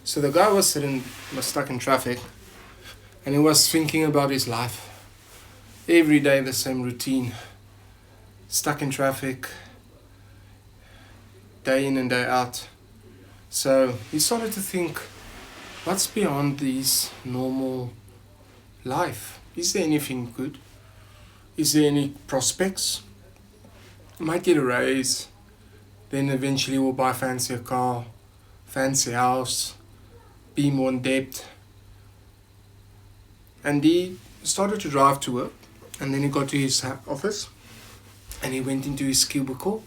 So the guy was stuck in traffic, and he was thinking about his life. Every day the same routine. Stuck in traffic, day in and day out. So he started to think, what's beyond this normal life? Is there anything good? Is there any prospects? Might get a raise, then eventually we'll buy a fancier car, fancy house, be more in debt. And he started to drive to work, and then he got to his office, and he went into his cubicle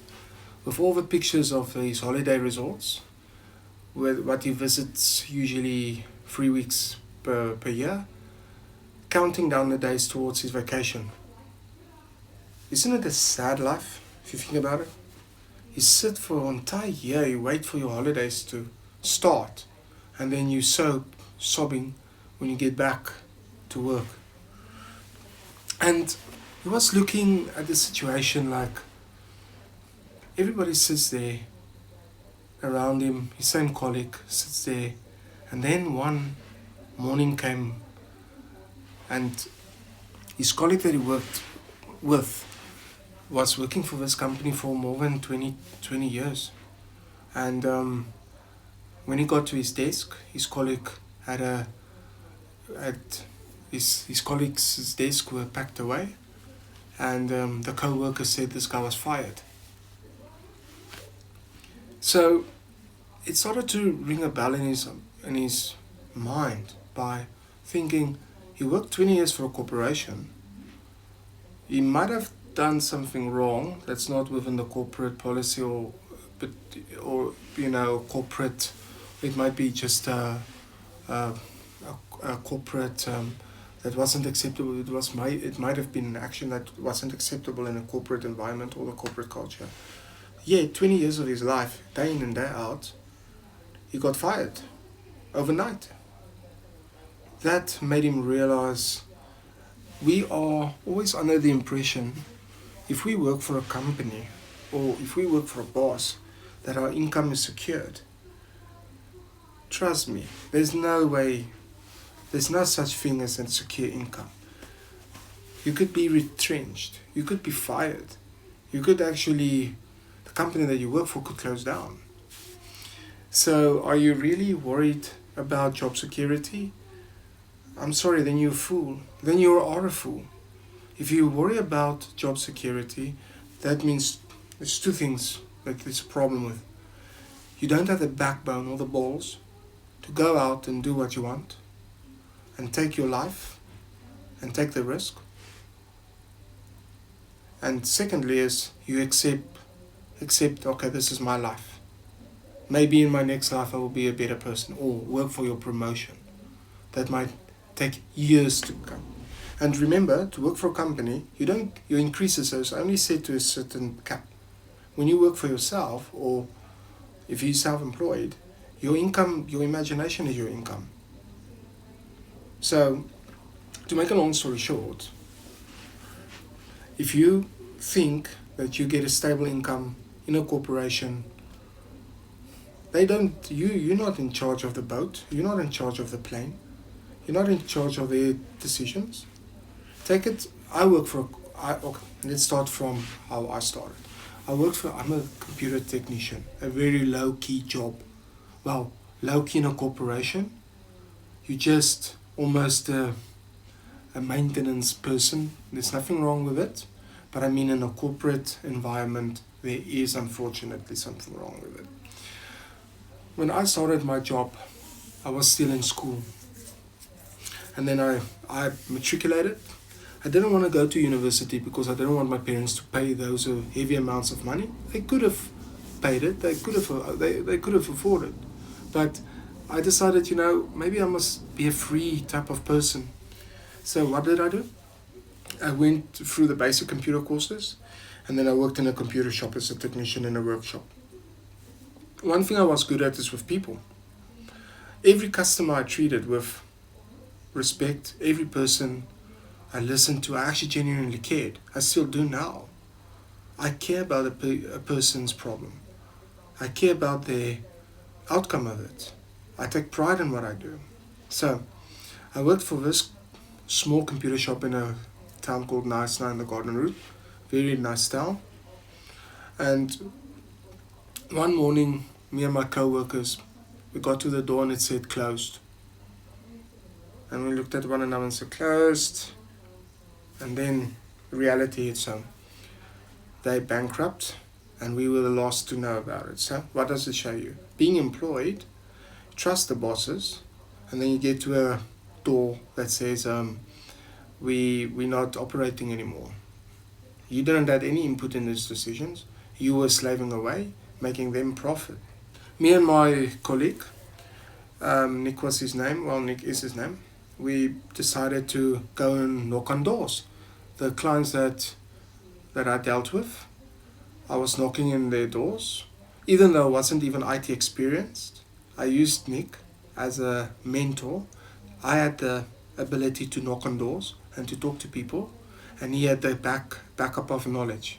with all the pictures of his holiday resorts, with what he visits usually 3 weeks per year, counting down the days towards his vacation. Isn't it a sad life, if you think about it? You sit for an entire year, you wait for your holidays to start, and then you sobbing when you get back to work. And he was looking at the situation like everybody sits there around him, his same colleague sits there, and then one morning came, and his colleague that he worked with was working for this company for more than 20 years. And when he got to his desk, his colleague his colleague's desk were packed away, and the co-worker said this guy was fired. So it started to ring a bell in his mind by thinking he worked 20 years for a corporation. He might have done something wrong that's not within the corporate policy or corporate. It might be just a corporate that wasn't acceptable. It might have been an action that wasn't acceptable in a corporate environment or the corporate culture. Yeah, 20 years of his life, day in and day out, he got fired overnight. That made him realize we are always under the impression, if we work for a company or if we work for a boss, that our income is secured. Trust me, there's no such thing as a secure income. You could be retrenched, you could be fired, you could actually, the company that you work for could close down. So are you really worried about job security? I'm sorry, then you're a fool. Then you are a fool. If you worry about job security, that means there's two things that there's a problem with. You don't have the backbone or the balls to go out and do what you want and take your life and take the risk. And secondly is you accept, okay, this is my life. Maybe in my next life I will be a better person or work for your promotion. That might take years to come. And remember, to work for a company, your increases are only set to a certain cap. When you work for yourself, or if you're self-employed, your income, your imagination is your income. So, to make a long story short, if you think that you get a stable income in a corporation, you're not in charge of the boat, you're not in charge of the plane, you're not in charge of their decisions. Take it, let's start from how I started. I'm a computer technician, a very low-key job. Well, low-key in a corporation, you're just almost a maintenance person. There's nothing wrong with it, but I mean in a corporate environment, there is unfortunately something wrong with it. When I started my job, I was still in school. And then I matriculated. I didn't want to go to university because I didn't want my parents to pay those heavy amounts of money. They could have paid it. They could have afforded. But I decided, maybe I must be a free type of person. So what did I do? I went through the basic computer courses, and then I worked in a computer shop as a technician in a workshop. One thing I was good at is with people. Every customer I treated with respect, every person I listened to, I actually genuinely cared. I still do now. I care about a person's problem. I care about the outcome of it. I take pride in what I do. So I worked for this small computer shop in a town called Nice in the Garden Route, very nice town. And one morning, me and my co-workers, we got to the door and it said closed. And we looked at one another and said closed. And then reality hits home. They bankrupt and we were the last to know about it. So what does it show you? Being employed, trust the bosses, and then you get to a door that says we're not operating anymore. You didn't have any input in these decisions. You were slaving away, making them profit. Me and my colleague, Nick was his name, well, Nick is his name, we decided to go and knock on doors. The clients that I dealt with, I was knocking in their doors. Even though I wasn't even IT experienced, I used Nick as a mentor. I had the ability to knock on doors and to talk to people, and he had the backup of knowledge.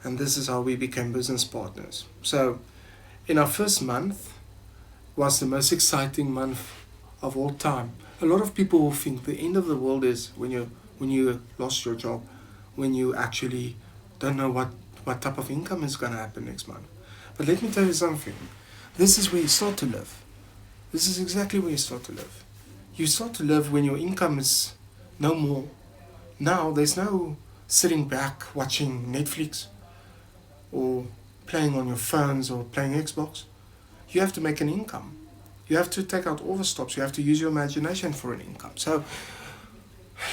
And this is how we became business partners. So in our first month was the most exciting month of all time. A lot of people will think the end of the world is when you lost your job, when you actually don't know what type of income is going to happen next month. But let me tell you something. This is where you start to live. This is exactly where you start to live. You start to live when your income is no more. Now there's no sitting back watching Netflix or playing on your phones or playing Xbox. You have to make an income. You have to take out all the stops. You have to use your imagination for an income. So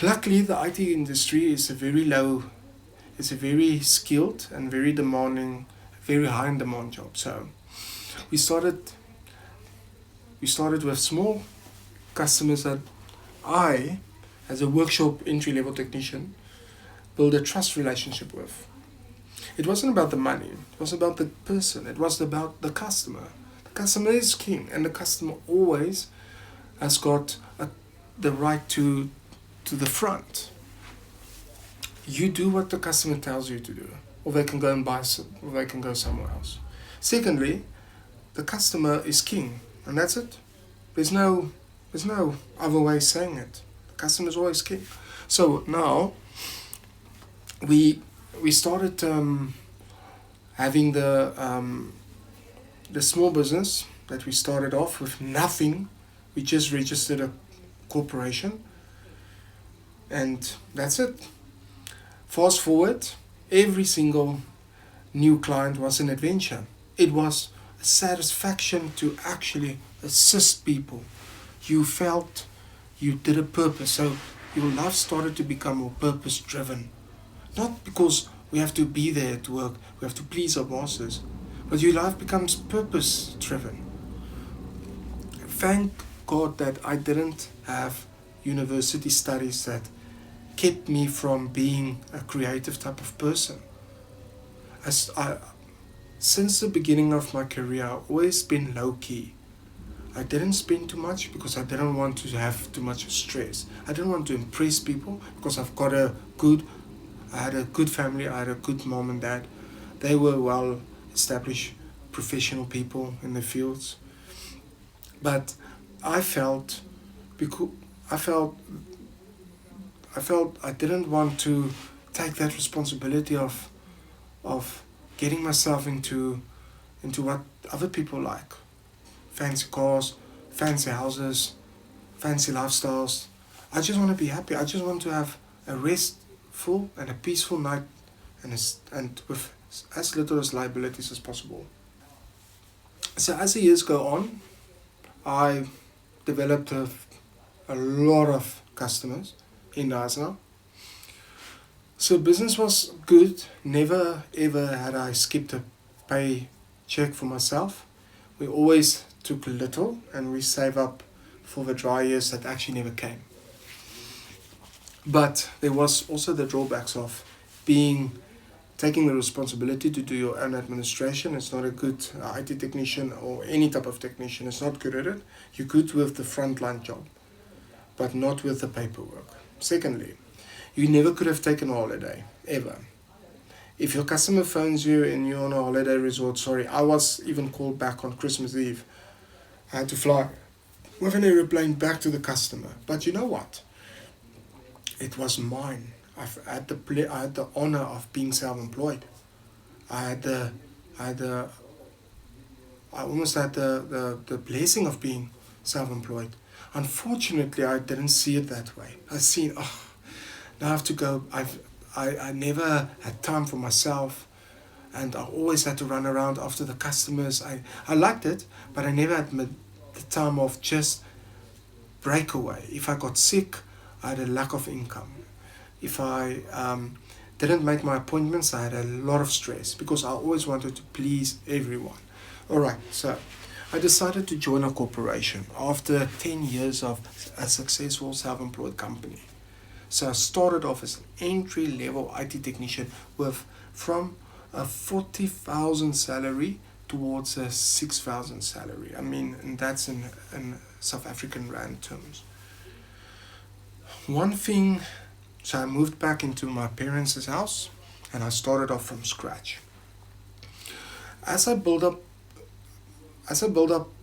luckily the IT industry is a very skilled and very demanding, very high in demand job. So we started with small customers that I, as a workshop entry-level technician, build a trust relationship with. It wasn't about the money, it was about the person, it was about the customer. The customer is king, and the customer always has got the right to the front. You do what the customer tells you to do, or they can go and buy or they can go somewhere else. Secondly, the customer is king, and that's it. There's no other way of saying it. The customer is always king. So now we started having the small business that we started off with nothing. We just registered a corporation, and that's it. Fast forward, every single new client was an adventure. It was a satisfaction to actually assist people. You felt you did a purpose, so your life started to become more purpose driven. Not because we have to be there at work, we have to please our bosses, but your life becomes purpose driven. Thank God that I didn't have university studies that kept me from being a creative type of person. Since the beginning of my career, I've always been low-key. I didn't spend too much because I didn't want to have too much stress. I didn't want to impress people because I had a good family, I had a good mom and dad. They were well-established professional people in the fields. But I felt I didn't want to take that responsibility of getting myself into what other people like. Fancy cars, fancy houses, fancy lifestyles. I just want to be happy. I just want to have a restful and a peaceful night and with as little as liabilities as possible. So as the years go on, I developed a lot of customers in Nice. So business was good. Never ever had I skipped a pay check for myself. We always took little and we save up for the dry years that actually never came. But there was also the drawbacks of taking the responsibility to do your own administration. It's not a good IT technician or any type of technician. It's not good at it. You're good with the frontline job, but not with the paperwork. Secondly, you never could have taken a holiday, ever. If your customer phones you and you're on a holiday resort, sorry, I was even called back on Christmas Eve. I had to fly with an aeroplane back to the customer. But you know what? It was mine. I had the honor of being self-employed. I had the, I had the, I almost had the blessing of being self-employed. Unfortunately, I didn't see it that way. I seen, oh, now I have to go. I never had time for myself, and I always had to run around after the customers. I liked it, but I never had the time of just breakaway. If I got sick, I had a lack of income. If I didn't make my appointments, I had a lot of stress because I always wanted to please everyone. Alright, so I decided to join a corporation after 10 years of a successful self-employed company. So I started off as an entry-level IT technician with from a 40,000 salary towards a 6,000 salary. I mean, and that's in South African rand terms. One thing, so I moved back into my parents' house and I started off from scratch. As I build up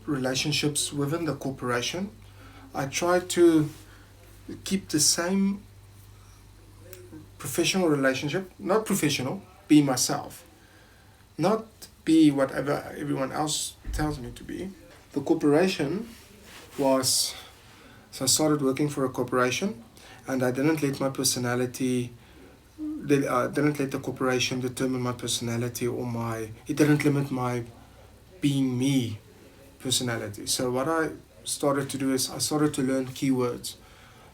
relationships within the corporation, I try to keep the same professional relationship, not professional, be myself, not be whatever everyone else tells me to be. The corporation was, so I started working for a corporation and I didn't let my personality, didn't let the corporation determine my personality it didn't limit my being me personality. So what I started to do is I started to learn keywords.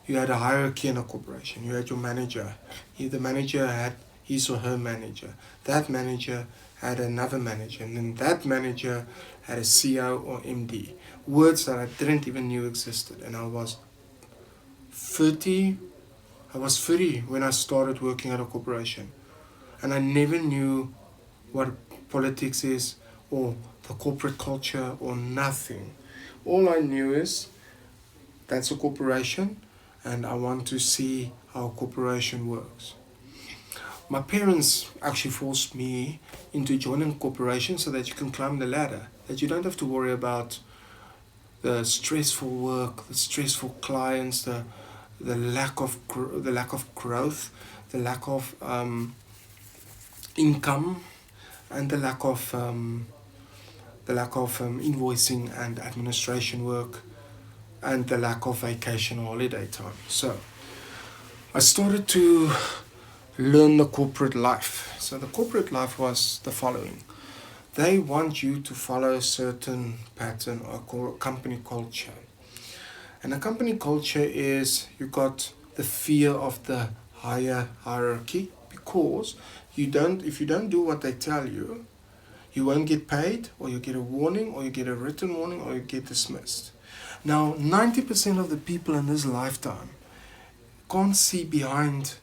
You had a hierarchy in a corporation. You had your manager. The manager had his or her manager. That manager had another manager. And then that manager had a CEO or MD. Words that I didn't even knew existed. And I was 30 when I started working at a corporation. And I never knew what politics is or the corporate culture or nothing. All I knew is that's a corporation and I want to see how a corporation works. My parents actually forced me into joining a corporation so that you can climb the ladder, that you don't have to worry about the stressful work, the stressful clients, the lack of growth, the lack of income, and the lack of invoicing and administration work, and the lack of vacation or holiday time. So I started to learn the corporate life. So the corporate life was the following. They want you to follow a certain pattern or company culture. And a company culture is you got the fear of the higher hierarchy because if you don't do what they tell you, you won't get paid, or you get a warning, or you get a written warning, or you get dismissed. Now, 90% of the people in this lifetime can't see behind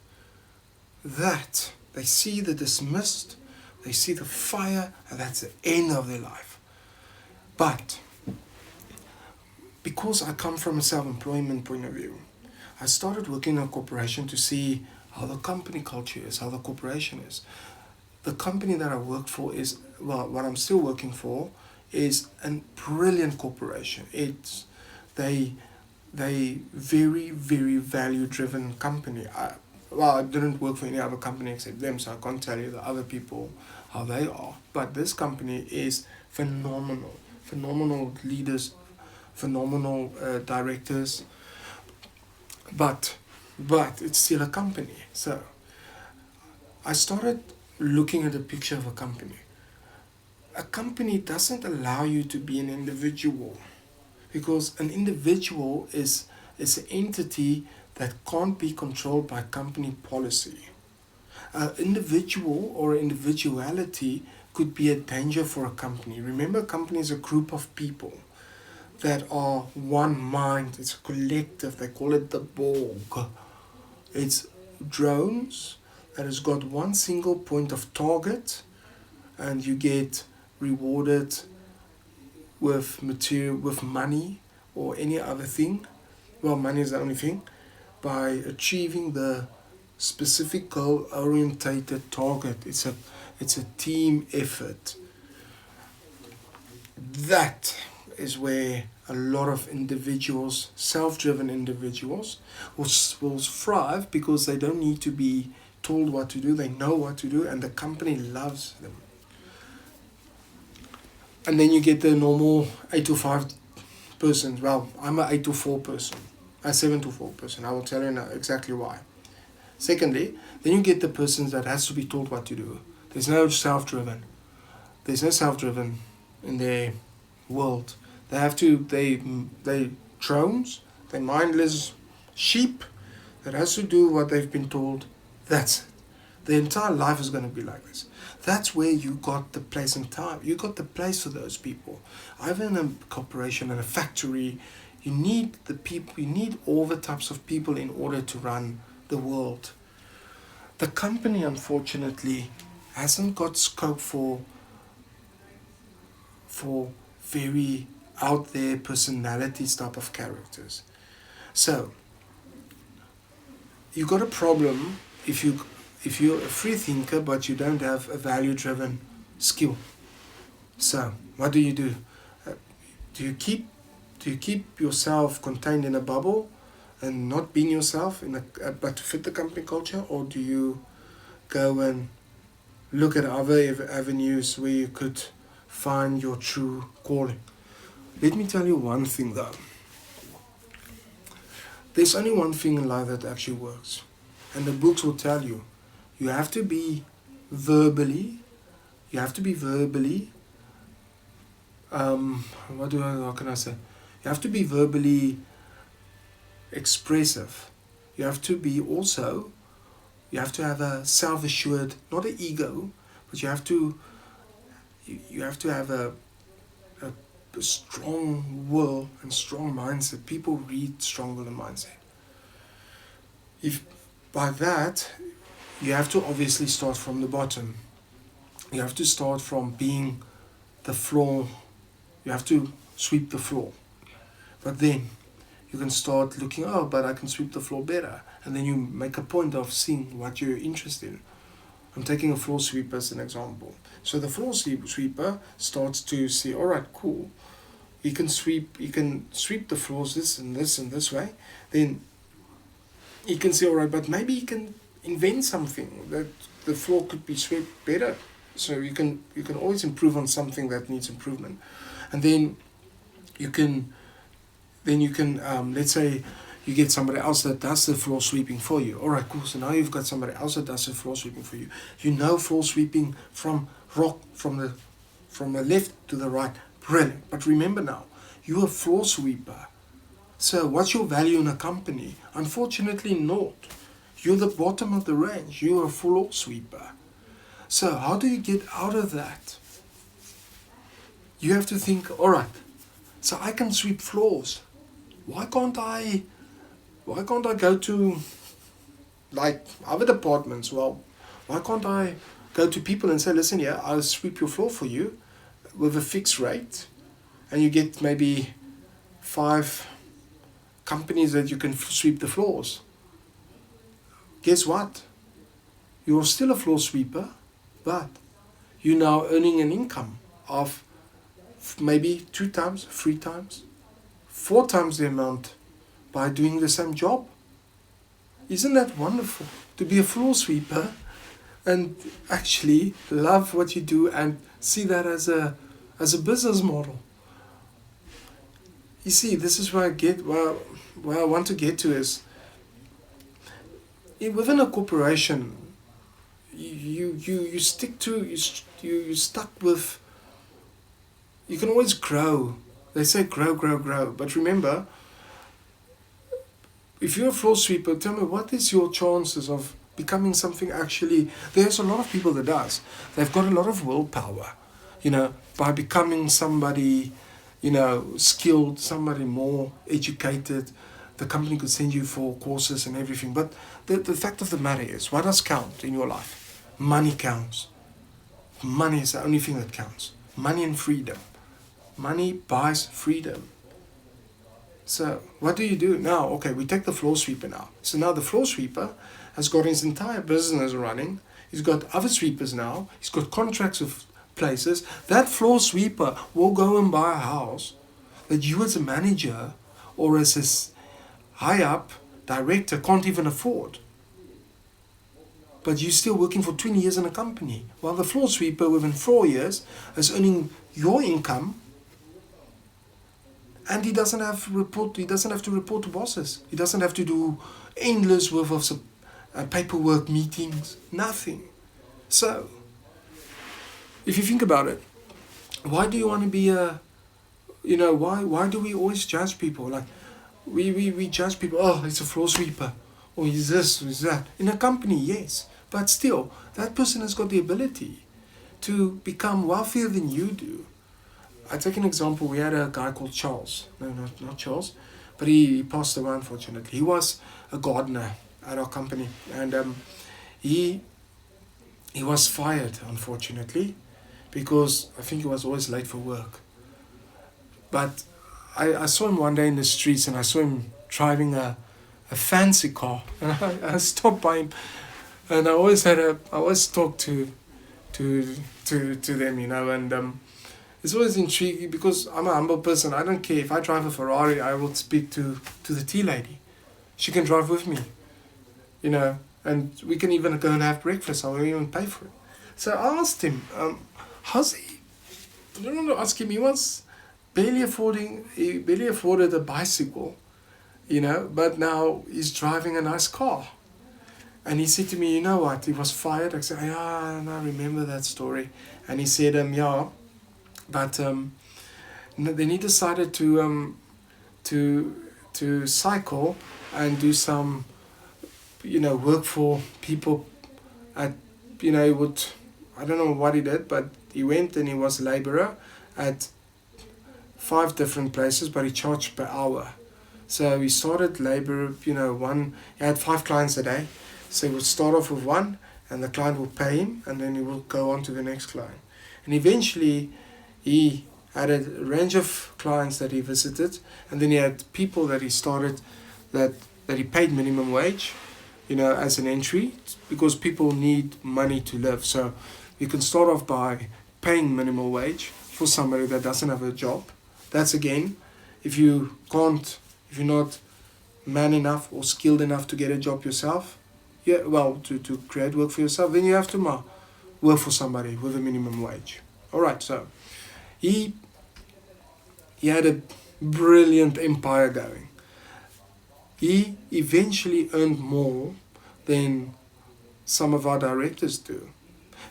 that. They see the dismissed, they see the fire, and that's the end of their life. But because I come from a self-employment point of view, I started working in a corporation to see how the company culture is, how the corporation is. The company that I worked for is, well, what I'm still working for is a brilliant corporation. They very, very value-driven company. I didn't work for any other company except them, so I can't tell you the other people how they are. But this company is phenomenal. Phenomenal leaders, phenomenal directors. But it's still a company. So I started looking at the picture of a company. A company doesn't allow you to be an individual, because an individual is an entity that can't be controlled by company policy. An individual or individuality could be a danger for a company. Remember, a company is a group of people that are one mind. It's a collective. They call it the Borg. It's drones that has got one single point of target, and you get rewarded with material, with money or any other thing. Well, money is the only thing, by achieving the specific goal-orientated target. It's a team effort. That is where a lot of individuals, self-driven individuals, will thrive because they don't need to be told what to do. They know what to do, and the company loves them. And then you get the normal 8 to 5 person. Well, I'm an 8 to 4 person, a 7 to 4 person. I will tell you now exactly why. Secondly, then you get the persons that has to be told what to do. There's no self-driven. There's no self-driven in their world. They have to, they drones, they mindless sheep that has to do what they've been told. That's it. Their entire life is going to be like this. That's where you got the place and time. You got the place for those people. Either in a corporation, in a factory, you need the people, you need all the types of people in order to run the world. The company, unfortunately, hasn't got scope for very out there personalities type of characters. So you got a problem if you're a free thinker but you don't have a value driven skill. So what do? Do you keep yourself contained in a bubble and not being yourself but to fit the company culture, or do you go and look at other avenues where you could find your true calling? Let me tell you one thing though. There's only one thing in life that actually works, and the books will tell you. You have to be verbally. How can I say? You have to be verbally expressive. You have to have a self-assured, not an ego, but you have to have a strong will and strong mindset. People read strong will and mindset. If by that, you have to obviously start from the bottom. You have to start from being the floor. You have to sweep the floor. But then you can start looking, but I can sweep the floor better. And then you make a point of seeing what you're interested in. I'm taking a floor sweeper as an example. So the floor sweeper starts to see, all right, cool. You can sweep the floors this and this and this way. Then you can say, all right, but maybe you can invent something that the floor could be swept better. So you can always improve on something that needs improvement. And then you can let's say you get somebody else that does the floor sweeping for you. All right, cool. So now you've got somebody else that does the floor sweeping for you. You know floor sweeping from the left to the right. Brilliant. But remember now, you're a floor sweeper. So what's your value in a company? Unfortunately, not. You're the bottom of the range. You're a floor sweeper. So how do you get out of that? You have to think, all right, so I can sweep floors. Why can't I go to like other departments? Well, why can't I go to people and say, listen, yeah, I'll sweep your floor for you with a fixed rate, and you get maybe 5 companies that you can sweep the floors. Guess what? You're still a floor sweeper, but you're now earning an income of maybe 2 times, 3 times, 4 times the amount by doing the same job. Isn't that wonderful? To be a floor sweeper and actually love what you do and see that as a business model. You see, this is where I want to get to is, within a corporation, you stick to, you stuck with, you can always grow. They say grow, but remember, if you're a floor sweeper, tell me, what is your chances of becoming something actually? There's a lot of people that does. They've got a lot of willpower, by becoming somebody, skilled, somebody more educated. The company could send you for courses and everything. But the fact of the matter is, what does count in your life? Money counts. Money is the only thing that counts. Money and freedom. Money buys freedom. So what do you do now? Okay, we take the floor sweeper now. So now the floor sweeper has got his entire business running. He's got other sweepers now. He's got contracts with places. That floor sweeper will go and buy a house. that you as a manager or as a high up director can't even afford. But you're still working for 20 years in a company, while the floor sweeper within 4 years is earning your income, and he doesn't have to report to bosses. He doesn't have to do endless worth of paperwork, meetings, nothing. So, if you think about it, why do you want to be why do we always judge people? Like, we judge people, oh, it's a floor sweeper, or he's this, he's that. In a company, yes, but still, that person has got the ability to become wealthier than you do. I take an example. We had a guy called Charles. No, not Charles, but he passed away, unfortunately. He was a gardener at our company, and he was fired, unfortunately, because I think he was always late for work. But I saw him one day in the streets, and I saw him driving a fancy car, and I stopped by him, and I always talked to them, and it's always intriguing because I'm a humble person. I don't care if I drive a Ferrari. I will speak to the tea lady. She can drive with me, and we can even go and have breakfast. I won't even pay for it. So I asked him, how's he? I don't want to ask him. He was barely afforded a bicycle, but now he's driving a nice car. And he said to me, you know what? He was fired. I said, yeah, and I remember that story. And he said, yeah, but then he decided to cycle and do some, work for people at, he would, I don't know what he did, but he went and he was a laborer at 5 different places, but he charged per hour. So he started labor, he had 5 clients a day. So he would start off with 1, and the client will pay him, and then he will go on to the next client. And eventually, he had a range of clients that he visited, and then he had people that he started that he paid minimum wage, as an entry, because people need money to live. So you can start off by paying minimum wage for somebody that doesn't have a job. That's again, if you're not man enough or skilled enough to get a job yourself, to create work for yourself, then you have to work for somebody with a minimum wage. Alright, so he had a brilliant empire going. He eventually earned more than some of our directors do.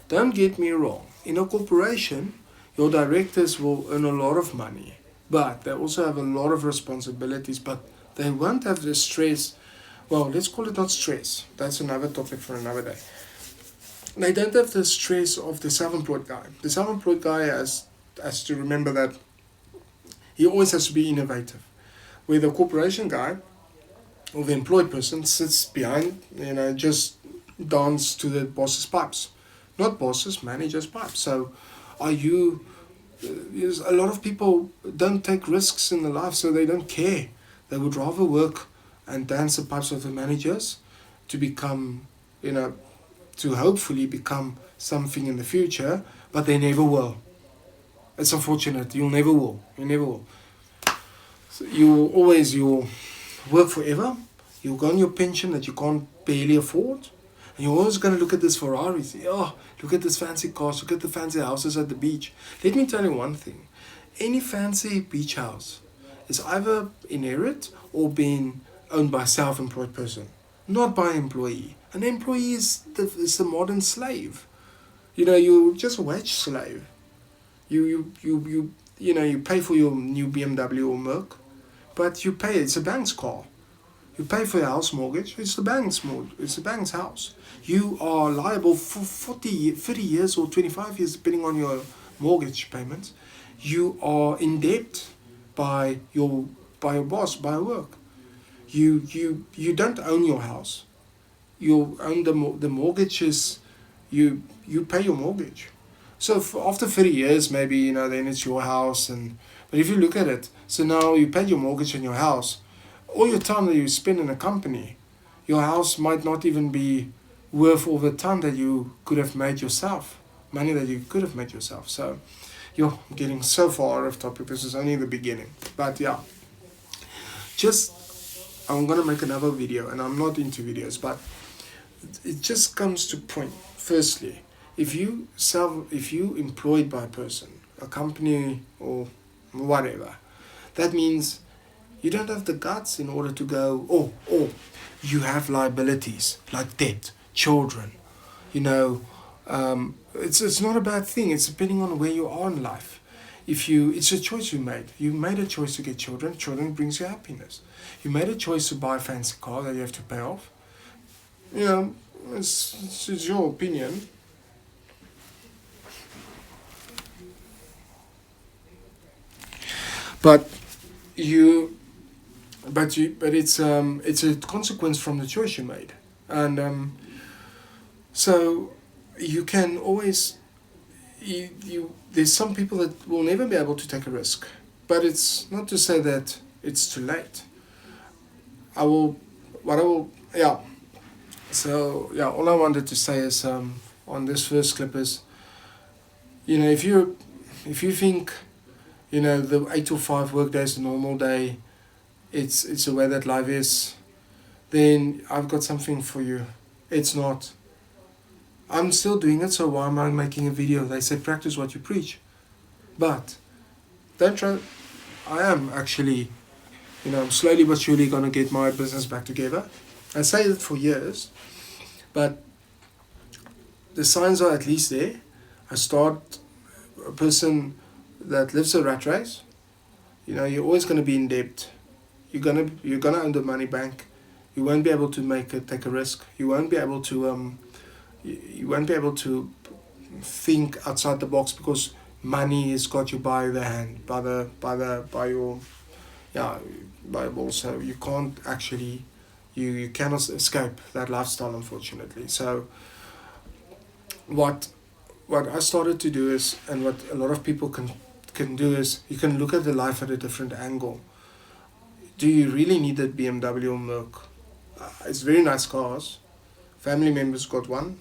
Don't get me wrong, in a corporation, your directors will earn a lot of money, but they also have a lot of responsibilities, but they won't have the stress. Well, let's call it not stress. That's another topic for another day. They don't have the stress of the self-employed guy. The self-employed guy has to remember that he always has to be innovative. Where the corporation guy or the employed person sits behind, just dance to the boss's pipes. Not bosses, managers' pipes. So a lot of people don't take risks in their life, so they don't care. They would rather work and dance the pipes of the managers to become, to hopefully become something in the future, but they never will. It's unfortunate. You never will. So you will work forever. You'll go on your pension that you can't barely afford. And you're always going to look at this Ferrari. Say, oh, look at this fancy cars. Look at the fancy houses at the beach. Let me tell you one thing. Any fancy beach house is either inherit or being owned by a self-employed person, not by an employee. An employee is the modern slave. You're just a wage slave. You pay for your new BMW or Merc, but you pay. It's a bank's car. You pay for your house mortgage. It's the bank's house. You are liable for 30 years or 25 years, depending on your mortgage payments. You are in debt by your boss, by work. You don't own your house. You own the mortgages. You pay your mortgage. So after 30 years, maybe then it's your house. But if you look at it, so now you paid your mortgage on your house. All your time that you spend in a company, your house might not even be worth all the time that you could have made yourself, money that you could have made yourself. So Yo, I'm getting so far out of topic. This is only the beginning. But yeah, just I'm gonna make another video, and I'm not into videos, but it just comes to point. Firstly, if you employed by a person, a company or whatever, that means you don't have the guts in order to go, you have liabilities like debt, children, it's not a bad thing. It's depending on where you are in life. It's a choice you made. You made a choice to get children. Children brings you happiness. You made a choice to buy a fancy car that you have to pay off. It's your opinion. But it's a consequence from the choice you made, and so you can always there's some people that will never be able to take a risk, but it's not to say that it's too late. All I wanted to say is on this first clip is, if you think the 8 to 5 work day is a normal day, it's the way that life is, then I've got something for you. It's not. I'm still doing it, so why am I making a video? They say practice what you preach. But don't try. I am actually, I'm slowly but surely going to get my business back together. I say it for years, but the signs are at least there. I start a person that lives a rat race. You're always going to be in debt. You're gonna own the money bank. You won't be able to take a risk. You won't be able to you won't be able to think outside the box, because money has got you by the hand, by your ball. So you can't actually, you cannot escape that lifestyle, unfortunately. So what I started to do is, and what a lot of people can do is, you can look at the life at a different angle. Do you really need that BMW or Merc? It's very nice cars. Family members got one.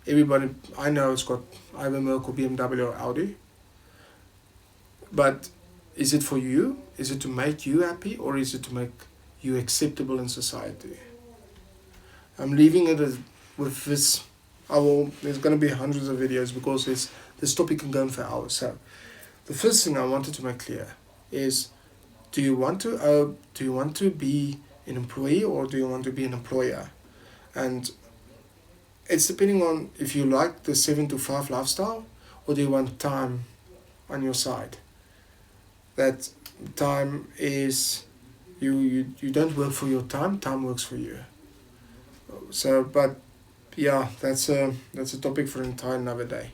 Everybody I know has got either Merc or BMW or Audi. But is it for you? Is it to make you happy, or is it to make you acceptable in society? I'm leaving it with this. There's going to be hundreds of videos, because this topic can go on for hours. So the first thing I wanted to make clear is, do you want to be an employee, or do you want to be an employer? And it's depending on if you like the 7 to 5 lifestyle, or do you want time on your side. That time is, you don't work for your time works for you. So, but yeah, that's a topic for an entire another day.